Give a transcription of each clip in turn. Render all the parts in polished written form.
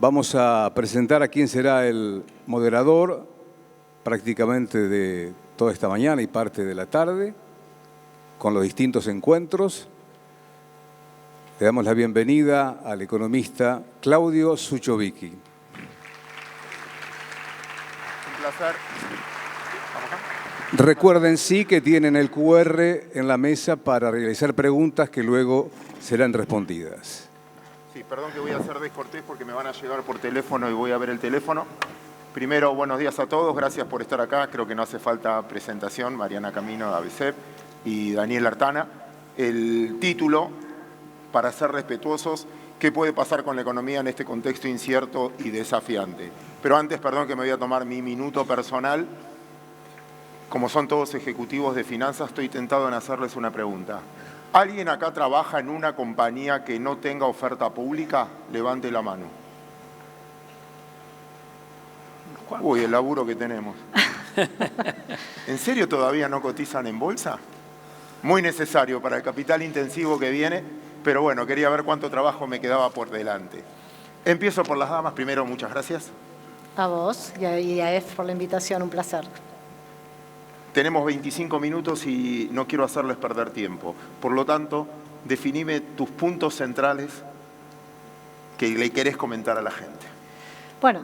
Vamos a presentar a quién será el moderador prácticamente de toda esta mañana y parte de la tarde, con los distintos encuentros. Le damos la bienvenida al economista Claudio Suchovicki. Un placer. Recuerden sí que tienen el QR en la mesa para realizar preguntas que luego serán respondidas. Sí, perdón que voy a hacer descortés porque me van a llegar por teléfono y voy a ver el teléfono. Primero, buenos días a todos, gracias por estar acá. Creo que no hace falta presentación, Mariana Camino de ABCEP y Daniel Artana. El título, para ser respetuosos, ¿qué puede pasar con la economía en este contexto incierto y desafiante? Pero antes, perdón que me voy a tomar mi minuto personal. Como son todos ejecutivos de finanzas, estoy tentado en hacerles una pregunta. ¿Alguien acá trabaja en una compañía que no tenga oferta pública? Levante la mano. Uy, el laburo que tenemos. ¿En serio todavía no cotizan en bolsa? Muy necesario para el capital intensivo que viene, pero bueno, quería ver cuánto trabajo me quedaba por delante. Empiezo por las damas. Primero, muchas gracias. A vos y a EF por la invitación, un placer. Tenemos 25 minutos y no quiero hacerles perder tiempo. Por lo tanto, definime tus puntos centrales que le querés comentar a la gente. Bueno,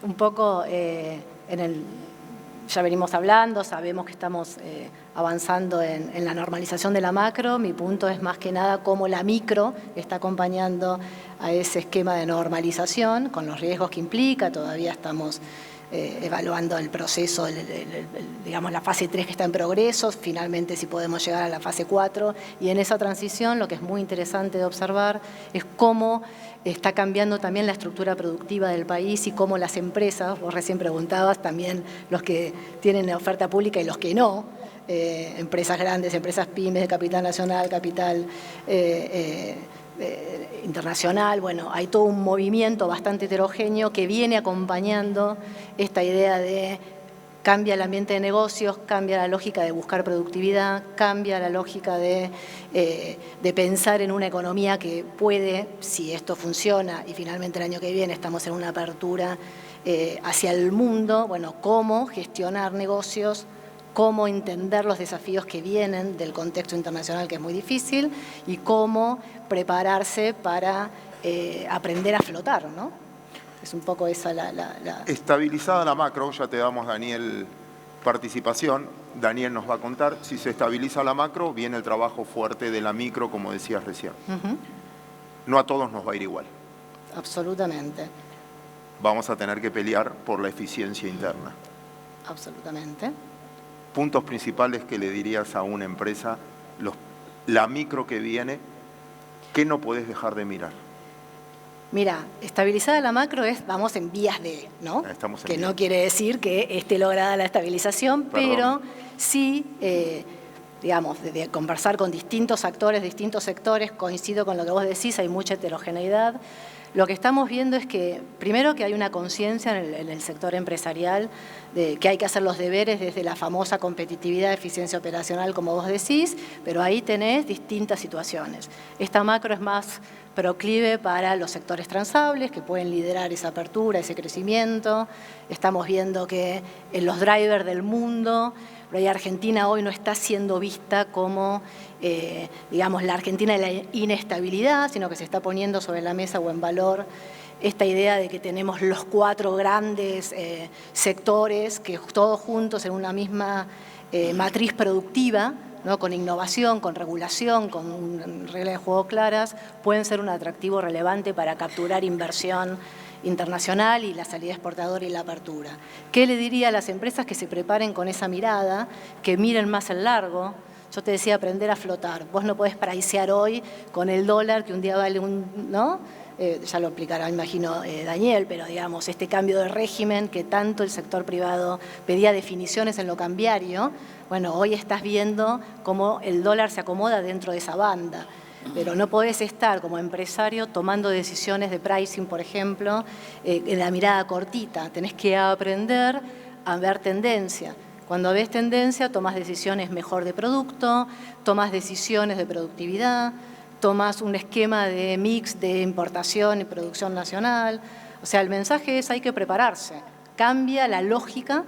un poco ya venimos hablando, sabemos que estamos avanzando en la normalización de la macro. Mi punto es más que nada cómo la micro está acompañando a ese esquema de normalización, con los riesgos que implica. Todavía estamos evaluando el proceso, digamos la fase 3 que está en progreso, finalmente si podemos llegar a la fase 4, y en esa transición lo que es muy interesante de observar es cómo está cambiando también la estructura productiva del país y cómo las empresas, vos recién preguntabas, también los que tienen oferta pública y los que no, empresas grandes, empresas pymes de capital nacional, capital internacional, bueno, hay todo un movimiento bastante heterogéneo que viene acompañando esta idea de cambia el ambiente de negocios, cambia la lógica de buscar productividad, cambia la lógica de pensar en una economía que puede, si esto funciona y finalmente el año que viene estamos en una apertura hacia el mundo, bueno, cómo gestionar negocios, cómo entender los desafíos que vienen del contexto internacional, que es muy difícil, y cómo prepararse para aprender a flotar, ¿no? Es un poco esa la... Estabilizada la macro, ya te damos, Daniel, participación. Daniel nos va a contar. Si se estabiliza la macro, viene el trabajo fuerte de la micro, como decías recién. No a todos nos va a ir igual. Absolutamente. Vamos a tener que pelear por la eficiencia interna. Absolutamente. Puntos principales que le dirías a una empresa, la micro que viene, ¿qué no podés dejar de mirar? Mira, estabilizada la macro es, vamos en vías de, ¿no? Que no quiere decir que esté lograda la estabilización, pero sí, digamos, de conversar con distintos actores, distintos sectores, coincido con lo que vos decís, hay mucha heterogeneidad. Lo que estamos viendo es que, primero, que hay una conciencia en el sector empresarial de que hay que hacer los deberes desde la famosa competitividad, eficiencia operacional, como vos decís, pero ahí tenés distintas situaciones. Esta macro es más proclive para los sectores transables, que pueden liderar esa apertura, ese crecimiento. Estamos viendo que en los drivers del mundo, Argentina hoy no está siendo vista como, digamos, la Argentina de la inestabilidad, sino que se está poniendo sobre la mesa o en valor esta idea de que tenemos los 4 grandes sectores que todos juntos en una misma matriz productiva, ¿no? Con innovación, con regulación, con reglas de juego claras, pueden ser un atractivo relevante para capturar inversión internacional y la salida exportadora y la apertura. ¿Qué le diría a las empresas que se preparen con esa mirada, que miren más el largo? Yo te decía aprender a flotar. Vos no podés pricear hoy con el dólar que un día vale ¿no? Ya lo explicará, imagino, Daniel, pero digamos, este cambio de régimen que tanto el sector privado pedía definiciones en lo cambiario, bueno, hoy estás viendo cómo el dólar se acomoda dentro de esa banda. Pero no podés estar como empresario tomando decisiones de pricing, por ejemplo, en la mirada cortita. Tenés que aprender a ver tendencia. Cuando ves tendencia, tomas decisiones mejor de producto, tomas decisiones de productividad, tomas un esquema de mix de importación y producción nacional. O sea, el mensaje es: hay que prepararse. Cambia la lógica.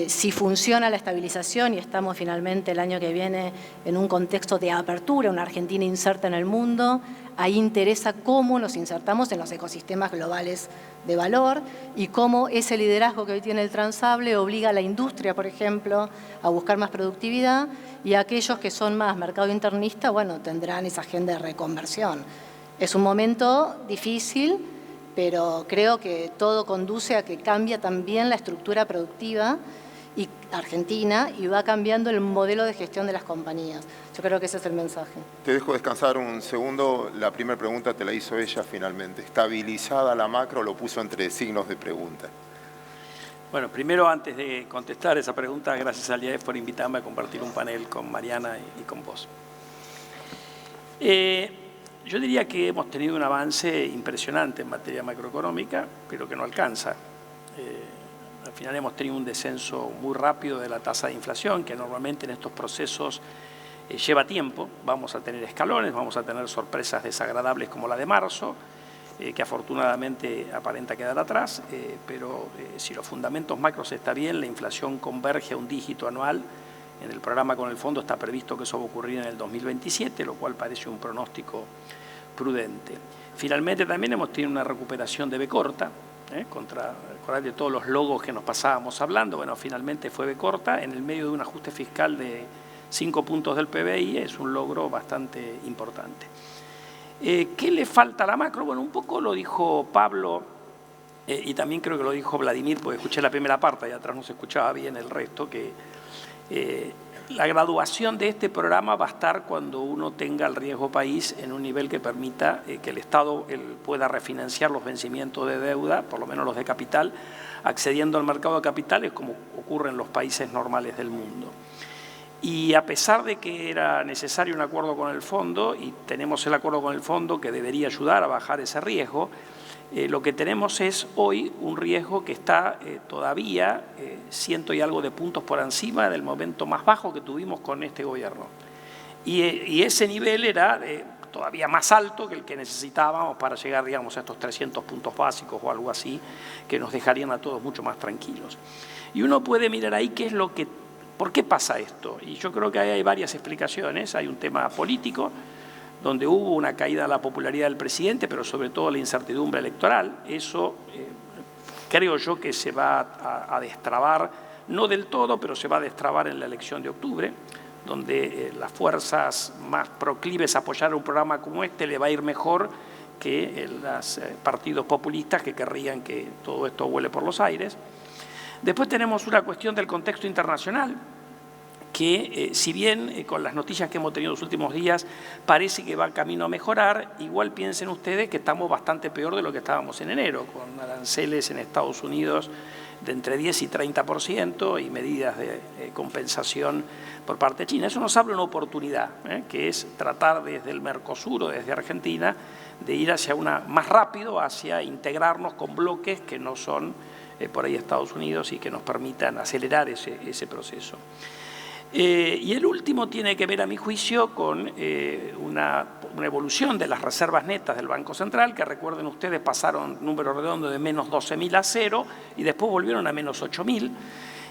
Si funciona la estabilización y estamos finalmente el año que viene en un contexto de apertura, una Argentina inserta en el mundo, ahí interesa cómo nos insertamos en los ecosistemas globales de valor y cómo ese liderazgo que hoy tiene el transable obliga a la industria, por ejemplo, a buscar más productividad, y aquellos que son más mercado internista, bueno, tendrán esa agenda de reconversión. Es un momento difícil, pero creo que todo conduce a que cambia también la estructura productiva argentina y va cambiando el modelo de gestión de las compañías. Yo creo que ese es el mensaje. Te dejo descansar un segundo. La primera pregunta te la hizo ella finalmente. ¿Estabilizada la macro? Lo puso entre signos de pregunta. Bueno, primero, antes de contestar esa pregunta, gracias al IAEF por invitarme a compartir un panel con Mariana y con vos. Yo diría que hemos tenido un avance impresionante en materia macroeconómica, pero que no alcanza. Al final hemos tenido un descenso muy rápido de la tasa de inflación, que normalmente en estos procesos lleva tiempo. Vamos a tener escalones, vamos a tener sorpresas desagradables como la de marzo, que afortunadamente aparenta quedar atrás, pero si los fundamentos macros están bien, la inflación converge a un dígito anual. En el programa con el fondo está previsto que eso va a ocurrir en el 2027, lo cual parece un pronóstico prudente. Finalmente también hemos tenido una recuperación de B corta, acordar de todos los logos que nos pasábamos hablando. Bueno, finalmente fue B corta en el medio de un ajuste fiscal de 5 puntos del PBI, es un logro bastante importante. ¿Qué le falta a la macro? Bueno, un poco lo dijo Pablo y también creo que lo dijo Vladimir, porque escuché la primera parte y atrás no se escuchaba bien el resto, que la graduación de este programa va a estar cuando uno tenga el riesgo país en un nivel que permita que el Estado pueda refinanciar los vencimientos de deuda, por lo menos los de capital, accediendo al mercado de capitales como ocurre en los países normales del mundo. Y a pesar de que era necesario un acuerdo con el fondo, y tenemos el acuerdo con el fondo que debería ayudar a bajar ese riesgo, lo que tenemos es hoy un riesgo que está todavía 100 y algo de puntos por encima del momento más bajo que tuvimos con este gobierno. Y ese nivel era todavía más alto que el que necesitábamos para llegar, digamos, a estos 300 puntos básicos o algo así, que nos dejarían a todos mucho más tranquilos. Y uno puede mirar ahí ¿por qué pasa esto? Y yo creo que ahí hay varias explicaciones. Hay un tema político, donde hubo una caída de la popularidad del presidente, pero sobre todo la incertidumbre electoral. Eso creo yo que se va a destrabar, no del todo, pero se va a destrabar en la elección de octubre, donde las fuerzas más proclives a apoyar un programa como este le va a ir mejor que los partidos populistas que querrían que todo esto vuele por los aires. Después tenemos una cuestión del contexto internacional, que si bien con las noticias que hemos tenido los últimos días parece que va camino a mejorar, igual piensen ustedes que estamos bastante peor de lo que estábamos en enero, con aranceles en Estados Unidos de entre 10 y 30% y medidas de compensación por parte de China. Eso nos abre una oportunidad, que es tratar desde el Mercosur o desde Argentina de ir más rápido hacia integrarnos con bloques que no son por ahí Estados Unidos y que nos permitan acelerar ese proceso. Y el último tiene que ver, a mi juicio, con una evolución de las reservas netas del Banco Central, que recuerden ustedes pasaron número redondo de menos 12.000 a 0 y después volvieron a menos 8.000,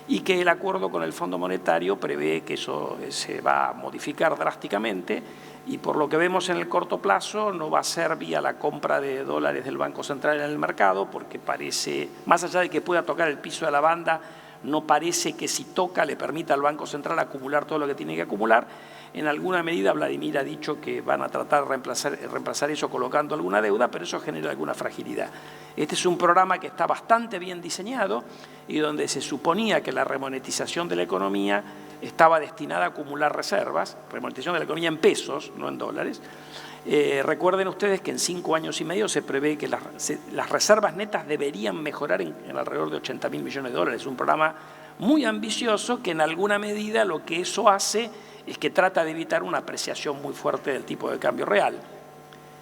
y que el acuerdo con el Fondo Monetario prevé que eso se va a modificar drásticamente, y por lo que vemos en el corto plazo no va a ser vía la compra de dólares del Banco Central en el mercado, porque parece, más allá de que pueda tocar el piso de la banda, no parece que si toca le permita al Banco Central acumular todo lo que tiene que acumular. En alguna medida Vladimir ha dicho que van a tratar de reemplazar eso colocando alguna deuda, pero eso genera alguna fragilidad. Este es un programa que está bastante bien diseñado y donde se suponía que la remonetización de la economía estaba destinada a acumular reservas, remonetización de la economía en pesos, no en dólares. Recuerden ustedes que en 5 años y medio se prevé que las reservas netas deberían mejorar en alrededor de 80.000 millones de dólares. Es un programa muy ambicioso que en alguna medida lo que eso hace es que trata de evitar una apreciación muy fuerte del tipo de cambio real.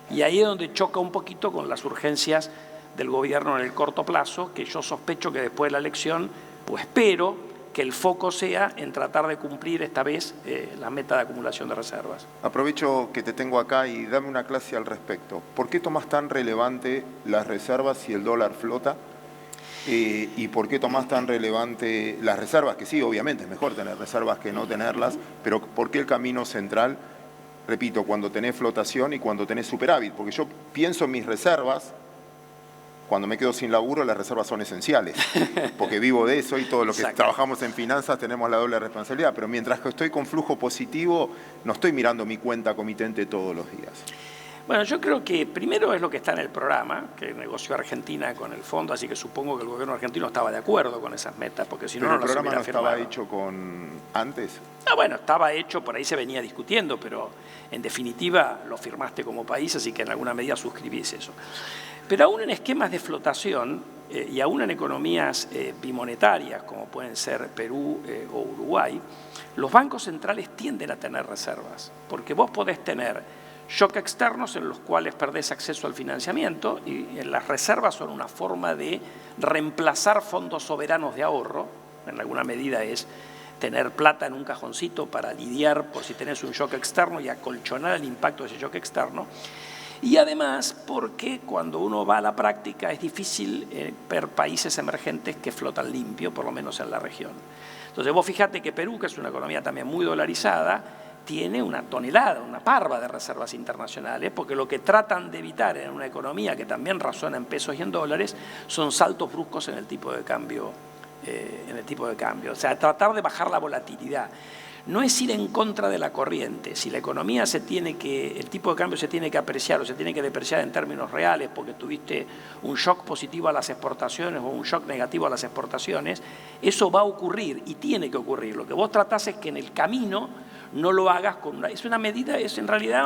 Y ahí es donde choca un poquito con las urgencias del gobierno en el corto plazo, que yo sospecho que después de la elección, o espero, que el foco sea en tratar de cumplir esta vez la meta de acumulación de reservas. Aprovecho que te tengo acá y dame una clase al respecto. ¿Por qué tomas tan relevante las reservas si el dólar flota? ¿Y por qué tomás tan relevante las reservas? Que sí, obviamente, es mejor tener reservas que no tenerlas, pero ¿por qué el camino central? Repito, cuando tenés flotación y cuando tenés superávit, porque yo pienso en mis reservas. Cuando me quedo sin laburo, las reservas son esenciales, porque vivo de eso y todos los que trabajamos en finanzas tenemos la doble responsabilidad, pero mientras que estoy con flujo positivo, no estoy mirando mi cuenta comitente todos los días. Bueno, yo creo que primero es lo que está en el programa, que negoció Argentina con el fondo, así que supongo que el gobierno argentino estaba de acuerdo con esas metas, porque si no, no las hubiera firmado. ¿Pero el programa no estaba hecho antes? Ah, bueno, estaba hecho, por ahí se venía discutiendo, pero en definitiva lo firmaste como país, así que en alguna medida suscribís eso. Pero aún en esquemas de flotación y aún en economías bimonetarias, como pueden ser Perú o Uruguay, los bancos centrales tienden a tener reservas, porque vos podés tener shock externos en los cuales perdés acceso al financiamiento y las reservas son una forma de reemplazar fondos soberanos de ahorro, en alguna medida es tener plata en un cajoncito para lidiar por si tenés un shock externo y acolchonar el impacto de ese shock externo. Y además porque cuando uno va a la práctica es difícil ver países emergentes que flotan limpio, por lo menos en la región. Entonces vos fíjate que Perú, que es una economía también muy dolarizada, tiene una tonelada, una parva de reservas internacionales, porque lo que tratan de evitar en una economía que también razona en pesos y en dólares son saltos bruscos en el tipo de cambio. O sea, tratar de bajar la volatilidad. No es ir en contra de la corriente. Si la economía el tipo de cambio se tiene que apreciar o se tiene que depreciar en términos reales porque tuviste un shock positivo a las exportaciones o un shock negativo a las exportaciones, eso va a ocurrir y tiene que ocurrir. Lo que vos tratás es que en el camino no lo hagas con una... Es una medida, es en realidad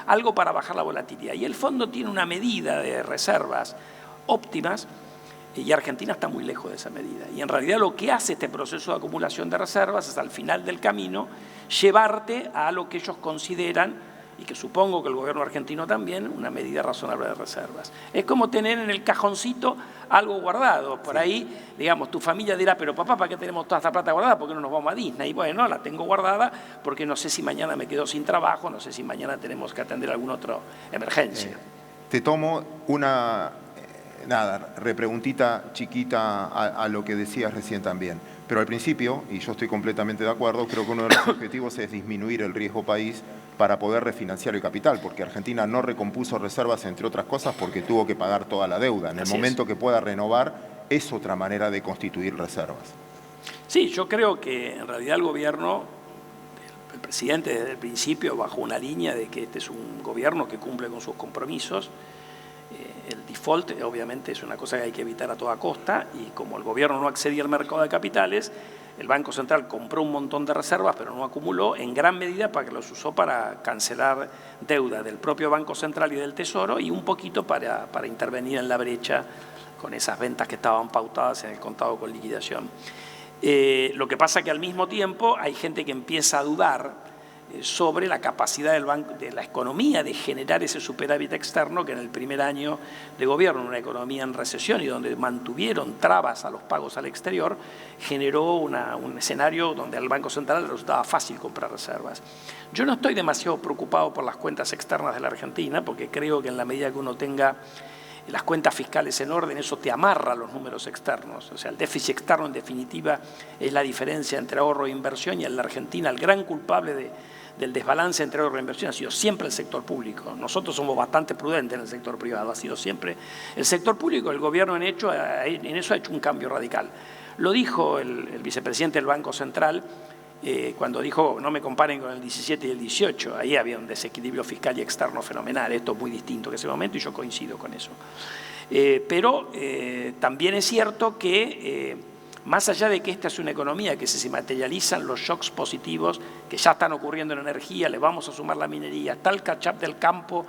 algo para bajar la volatilidad. Y el fondo tiene una medida de reservas óptimas y Argentina está muy lejos de esa medida. Y en realidad lo que hace este proceso de acumulación de reservas es al final del camino llevarte a lo que ellos consideran, y que supongo que el gobierno argentino también, una medida razonable de reservas. Es como tener en el cajoncito algo guardado. Por ahí, digamos, tu familia dirá, pero papá, ¿para qué tenemos toda esta plata guardada? ¿Por qué no nos vamos a Disney? Y bueno, la tengo guardada porque no sé si mañana me quedo sin trabajo, no sé si mañana tenemos que atender alguna otra emergencia. Te tomo una... repreguntita chiquita a lo que decías recién también. Pero al principio, y yo estoy completamente de acuerdo, creo que uno de los objetivos es disminuir el riesgo país para poder refinanciar el capital, porque Argentina no recompuso reservas, entre otras cosas, porque tuvo que pagar toda la deuda. En el momento que pueda renovar, es otra manera de constituir reservas. Sí, yo creo que en realidad el gobierno, el presidente desde el principio bajó una línea de que este es un gobierno que cumple con sus compromisos. El default obviamente es una cosa que hay que evitar a toda costa y como el gobierno no accedía al mercado de capitales, el Banco Central compró un montón de reservas pero no acumuló en gran medida para que los usó para cancelar deuda del propio Banco Central y del Tesoro y un poquito para intervenir en la brecha con esas ventas que estaban pautadas en el contado con liquidación. Lo que pasa que al mismo tiempo hay gente que empieza a dudar sobre la capacidad de la economía de generar ese superávit externo que en el primer año de gobierno, en una economía en recesión y donde mantuvieron trabas a los pagos al exterior, generó un escenario donde al Banco Central le resultaba fácil comprar reservas. Yo no estoy demasiado preocupado por las cuentas externas de la Argentina, porque creo que en la medida que uno tenga las cuentas fiscales en orden, eso te amarra los números externos. O sea, el déficit externo en definitiva es la diferencia entre ahorro e inversión y en la Argentina el gran culpable del desbalance entre ahorro e inversión ha sido siempre el sector público. Nosotros somos bastante prudentes en el sector privado, ha sido siempre el sector público. El gobierno en eso ha hecho un cambio radical. Lo dijo el vicepresidente del Banco Central cuando dijo no me comparen con el 17 y el 18, ahí había un desequilibrio fiscal y externo fenomenal, esto es muy distinto que ese momento y yo coincido con eso. Pero también es cierto que más allá de que esta es una economía que se materializan los shocks positivos que ya están ocurriendo en energía, le vamos a sumar la minería, está el catch-up del campo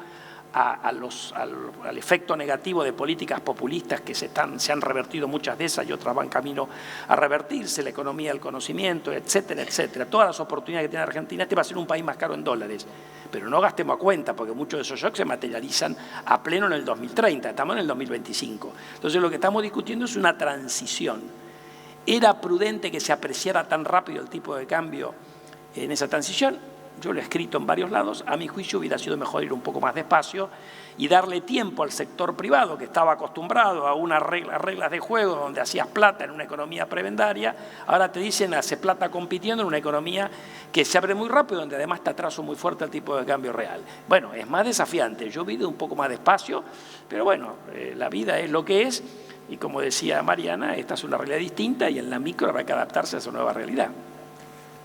al efecto negativo de políticas populistas que se han revertido muchas de esas y otras van camino a revertirse, la economía del conocimiento, etcétera, etcétera. Todas las oportunidades que tiene Argentina, este va a ser un país más caro en dólares, pero no gastemos a cuenta porque muchos de esos shocks se materializan a pleno en el 2030, estamos en el 2025. Entonces lo que estamos discutiendo es una transición. ¿Era prudente que se apreciara tan rápido el tipo de cambio en esa transición? Yo lo he escrito en varios lados. A mi juicio hubiera sido mejor ir un poco más despacio y darle tiempo al sector privado, que estaba acostumbrado a unas reglas de juego donde hacías plata en una economía prebendaria. Ahora te dicen, hace plata compitiendo en una economía que se abre muy rápido, donde además te atraso muy fuerte el tipo de cambio real. Bueno, es más desafiante. Yo he ido un poco más despacio, pero bueno, la vida es lo que es. Y como decía Mariana, esta es una realidad distinta y en la micro habrá que adaptarse a esa nueva realidad.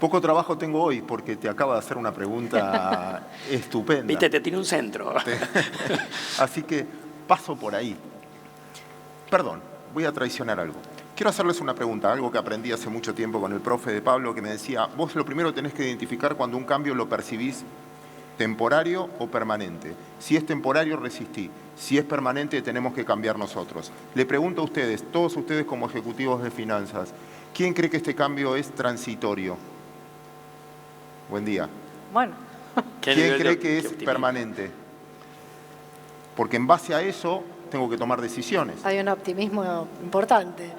Poco trabajo tengo hoy porque te acaba de hacer una pregunta estupenda. Viste, te tiene un centro. Así que paso por ahí. Perdón, voy a traicionar algo. Quiero hacerles una pregunta, algo que aprendí hace mucho tiempo con el profe de Pablo, que me decía, vos lo primero tenés que identificar cuando un cambio lo percibís temporario o permanente. Si es temporario, resistí. Si es permanente, tenemos que cambiar nosotros. Le pregunto a ustedes, todos ustedes como ejecutivos de finanzas, ¿quién cree que este cambio es transitorio? Buen día. Bueno. ¿Quién cree que es permanente? Porque en base a eso tengo que tomar decisiones. Hay un optimismo importante.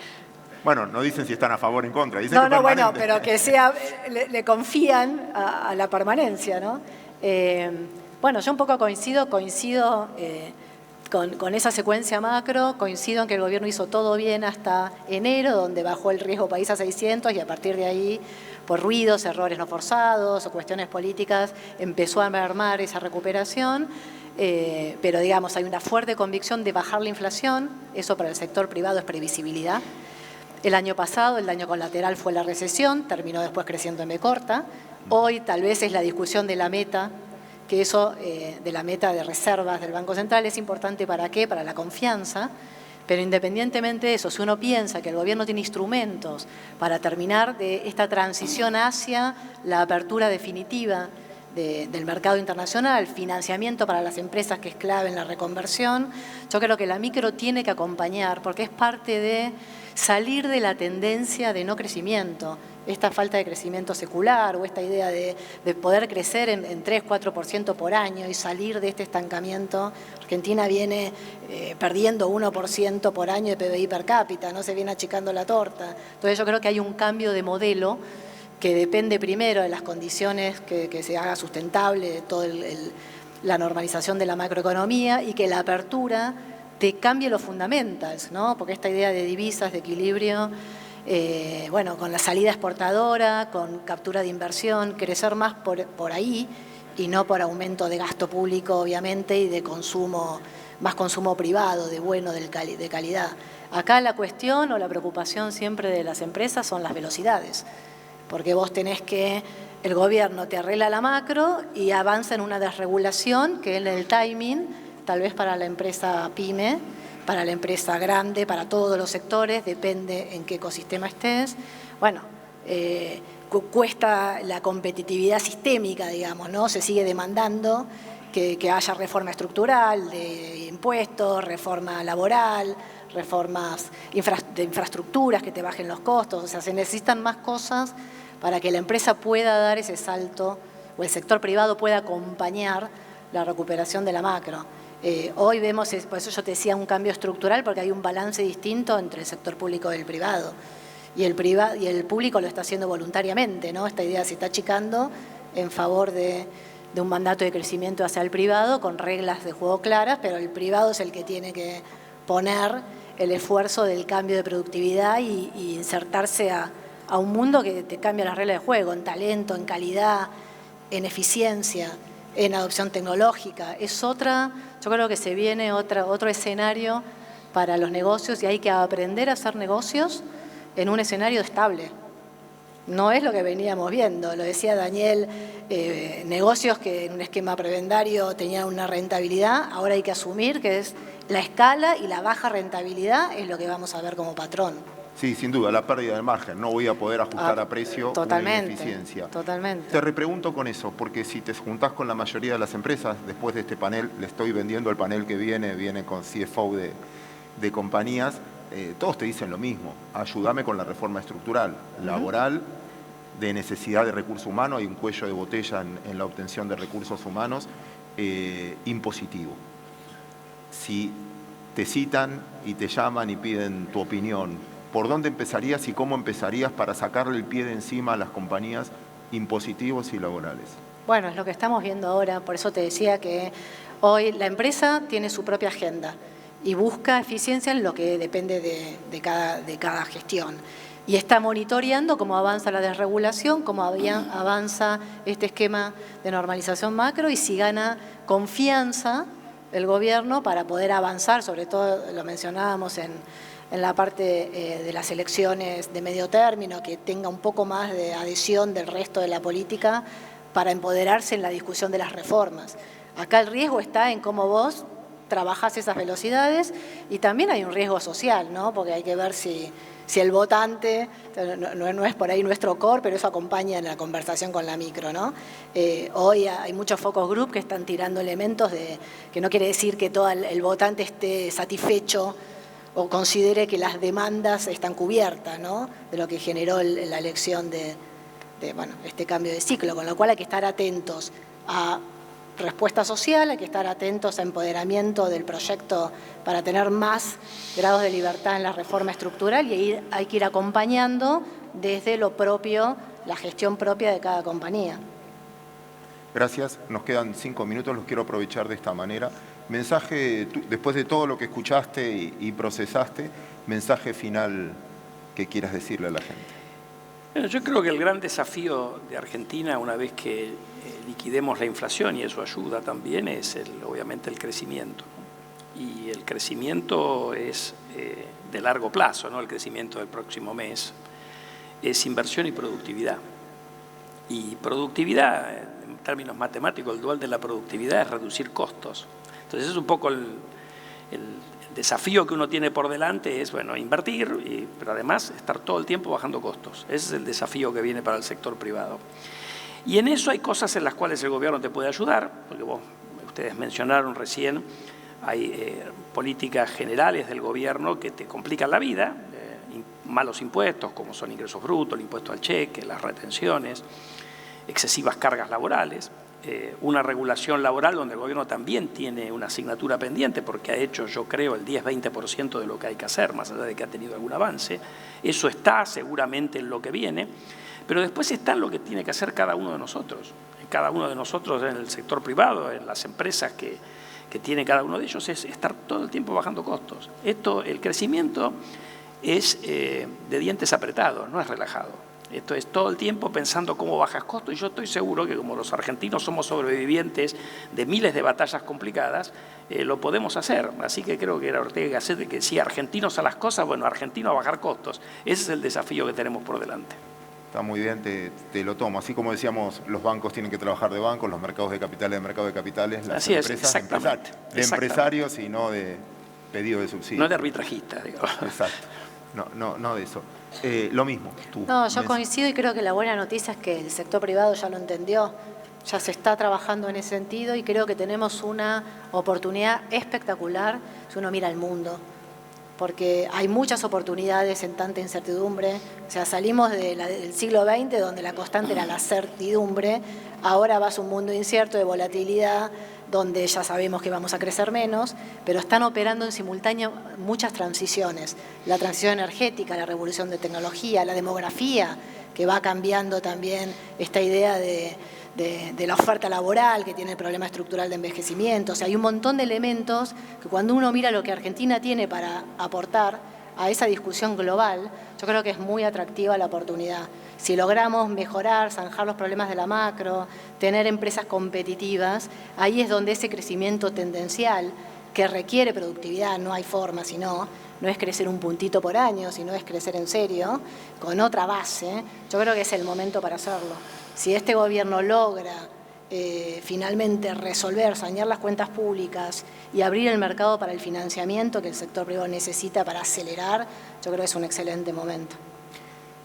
Bueno, no dicen si están a favor o en contra. Dicen que bueno, pero que sea, le confían a la permanencia, ¿no? Bueno, yo un poco coincido con esa secuencia macro, coincido en que el gobierno hizo todo bien hasta enero, donde bajó el riesgo país a 600 y a partir de ahí, por ruidos, errores no forzados o cuestiones políticas, empezó a mermar esa recuperación, pero digamos, hay una fuerte convicción de bajar la inflación, eso para el sector privado es previsibilidad. El año pasado el daño colateral fue la recesión, terminó después creciendo en B corta. Hoy tal vez es la discusión de la meta, que eso de la meta de reservas del Banco Central es importante ¿para qué? Para la confianza, pero independientemente de eso, si uno piensa que el gobierno tiene instrumentos para terminar de esta transición hacia la apertura definitiva del mercado internacional, financiamiento para las empresas que es clave en la reconversión, yo creo que la micro tiene que acompañar porque es parte de salir de la tendencia de no crecimiento, esta falta de crecimiento secular o esta idea de poder crecer en 3-4% por año y salir de este estancamiento. Argentina viene perdiendo 1% por año de PBI per cápita, no se viene achicando la torta. Entonces yo creo que hay un cambio de modelo que depende primero de las condiciones que se haga sustentable, de toda la normalización de la macroeconomía y que la apertura te cambie los fundamentals, ¿no? Porque esta idea de divisas, de equilibrio, bueno, con la salida exportadora, con captura de inversión, crecer más por ahí y no por aumento de gasto público, obviamente, y de consumo, más consumo privado, de bueno, de calidad. Acá la cuestión o la preocupación siempre de las empresas son las velocidades, porque vos tenés que, el gobierno te arregla la macro y avanza en una desregulación que en el timing, tal vez para la empresa pyme, para la empresa grande, para todos los sectores, depende en qué ecosistema estés. Bueno, cuesta la competitividad sistémica, digamos, ¿no? Se sigue demandando que haya reforma estructural, de impuestos, reforma laboral, reformas de infraestructuras que te bajen los costos. O sea, se necesitan más cosas para que la empresa pueda dar ese salto o el sector privado pueda acompañar la recuperación de la macro. Hoy vemos, por eso yo te decía, un cambio estructural porque hay un balance distinto entre el sector público y el privado. Y el público lo está haciendo voluntariamente, ¿no? Esta idea se está achicando en favor de un mandato de crecimiento hacia el privado con reglas de juego claras, pero el privado es el que tiene que poner el esfuerzo del cambio de productividad y insertarse a un mundo que te cambia las reglas de juego, en talento, en calidad, en eficiencia, en adopción tecnológica. Yo creo que se viene otro escenario para los negocios y hay que aprender a hacer negocios en un escenario estable. No es lo que veníamos viendo, lo decía Daniel, negocios que en un esquema prebendario tenían una rentabilidad, ahora hay que asumir que es la escala y la baja rentabilidad es lo que vamos a ver como patrón. Sí, sin duda, la pérdida de margen. No voy a poder ajustar a precio una ineficiencia. Totalmente. Te repregunto con eso, porque si te juntás con la mayoría de las empresas, después de este panel, le estoy vendiendo el panel que viene con CFO de compañías, todos te dicen lo mismo. Ayúdame con la reforma estructural, laboral, de necesidad de recursos humanos, hay un cuello de botella en la obtención de recursos humanos, impositivo. Si te citan y te llaman y piden tu opinión ¿por dónde empezarías y cómo empezarías para sacarle el pie de encima a las compañías impositivos y laborales? Bueno, es lo que estamos viendo ahora, por eso te decía que hoy la empresa tiene su propia agenda y busca eficiencia en lo que depende de cada gestión. Y está monitoreando cómo avanza la desregulación, cómo avanza este esquema de normalización macro y si gana confianza el gobierno para poder avanzar, sobre todo lo mencionábamos en la parte de las elecciones de medio término, que tenga un poco más de adhesión del resto de la política para empoderarse en la discusión de las reformas. Acá el riesgo está en cómo vos trabajás esas velocidades y también hay un riesgo social, ¿no? Porque hay que ver si el votante, no es por ahí nuestro core, pero eso acompaña en la conversación con la micro, ¿no? Hoy hay muchos focus group que están tirando elementos que no quiere decir que todo el votante esté satisfecho o considere que las demandas están cubiertas, ¿no? De lo que generó la elección de este cambio de ciclo, con lo cual hay que estar atentos a respuesta social, hay que estar atentos a empoderamiento del proyecto para tener más grados de libertad en la reforma estructural y hay que ir acompañando desde lo propio, la gestión propia de cada compañía. Gracias. Nos quedan 5 minutos, los quiero aprovechar de esta manera. Mensaje, después de todo lo que escuchaste y procesaste, mensaje final que quieras decirle a la gente. Bueno, yo creo que el gran desafío de Argentina, una vez que liquidemos la inflación, y eso ayuda también, es obviamente el crecimiento. Y el crecimiento es de largo plazo, ¿no? El crecimiento del próximo mes es inversión y productividad. Y productividad, en términos matemáticos, el dual de la productividad es reducir costos. Entonces es un poco el desafío que uno tiene por delante es, bueno, invertir, pero además estar todo el tiempo bajando costos. Ese es el desafío que viene para el sector privado. Y en eso hay cosas en las cuales el gobierno te puede ayudar, porque ustedes mencionaron recién, hay políticas generales del gobierno que te complican la vida, malos impuestos como son ingresos brutos, el impuesto al cheque, las retenciones, excesivas cargas laborales, una regulación laboral donde el gobierno también tiene una asignatura pendiente porque ha hecho, yo creo, el 10-20% de lo que hay que hacer, más allá de que ha tenido algún avance. Eso está seguramente en lo que viene, pero después está en lo que tiene que hacer cada uno de nosotros. Cada uno de nosotros en el sector privado, en las empresas que tiene cada uno de ellos, es estar todo el tiempo bajando costos. El crecimiento es de dientes apretados, no es relajado. Esto es todo el tiempo pensando cómo bajas costos y yo estoy seguro que como los argentinos somos sobrevivientes de miles de batallas complicadas, lo podemos hacer. Así que creo que era Ortega y Gasset que decía argentinos a las cosas, bueno, argentinos a bajar costos. Ese es el desafío que tenemos por delante. Está muy bien, te lo tomo. Así como decíamos, los bancos tienen que trabajar de bancos, los mercados de capitales de mercado de capitales, las empresas de empresarios y no de pedido de subsidio. No de arbitrajistas, digamos. Exacto. No de eso. Lo mismo. No, yo coincido y creo que la buena noticia es que el sector privado ya lo entendió, ya se está trabajando en ese sentido y creo que tenemos una oportunidad espectacular si uno mira el mundo, porque hay muchas oportunidades en tanta incertidumbre. O sea, salimos del siglo XX donde la constante era la certidumbre, ahora vas a un mundo incierto de volatilidad, donde ya sabemos que vamos a crecer menos, pero están operando en simultáneo muchas transiciones. La transición energética, la revolución de tecnología, la demografía, que va cambiando también esta idea de la oferta laboral, que tiene el problema estructural de envejecimiento. O sea, hay un montón de elementos que cuando uno mira lo que Argentina tiene para aportar a esa discusión global, yo creo que es muy atractiva la oportunidad. Si logramos mejorar, zanjar los problemas de la macro, tener empresas competitivas, ahí es donde ese crecimiento tendencial que requiere productividad, no hay forma, sino no es crecer un puntito por año, sino es crecer en serio, con otra base, yo creo que es el momento para hacerlo. Si este gobierno logra finalmente resolver, sanear las cuentas públicas y abrir el mercado para el financiamiento que el sector privado necesita para acelerar, yo creo que es un excelente momento.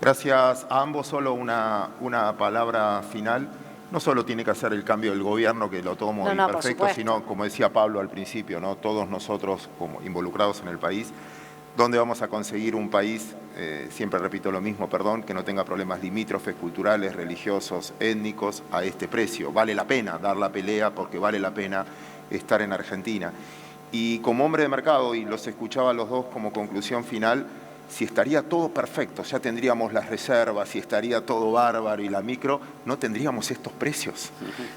Gracias a ambos. Solo una palabra final. No solo tiene que hacer el cambio del gobierno, que lo tomo perfecto, sino, como decía Pablo al principio, ¿no? Todos nosotros como involucrados en el país, ¿dónde vamos a conseguir un país, siempre repito lo mismo, perdón, que no tenga problemas limítrofes, culturales, religiosos, étnicos, a este precio? Vale la pena dar la pelea porque vale la pena estar en Argentina. Y como hombre de mercado, y los escuchaba a los dos como conclusión final, si estaría todo perfecto, ya tendríamos las reservas, si estaría todo bárbaro y la micro, no tendríamos estos precios.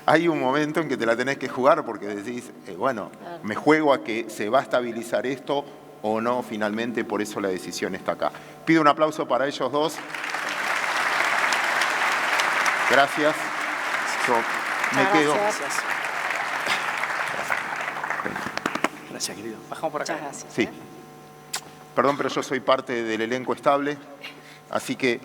Hay un momento en que te la tenés que jugar porque decís, bueno, me juego a que se va a estabilizar esto o no finalmente, por eso la decisión está acá. Pido un aplauso para ellos dos. Gracias. Me quedo. Gracias, querido. Bajamos por acá. Muchas gracias. Sí. Perdón, pero yo soy parte del elenco estable, así que